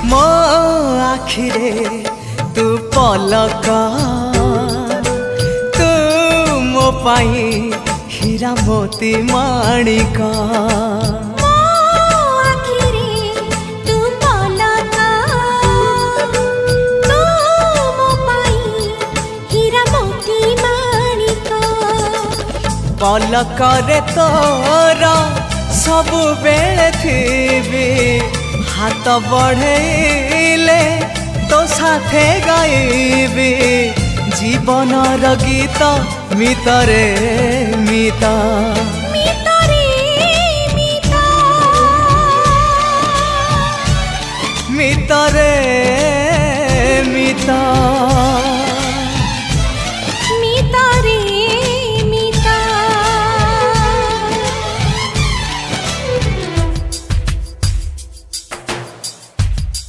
मो आखिरे तू पलक तू मो पाई हीरा मोती माणिक पलकरे तोर सबु बेले थी हाथ बढ़ेले तो साथे गाइबी जीवन गीत मितरे मिता मितरे मिता।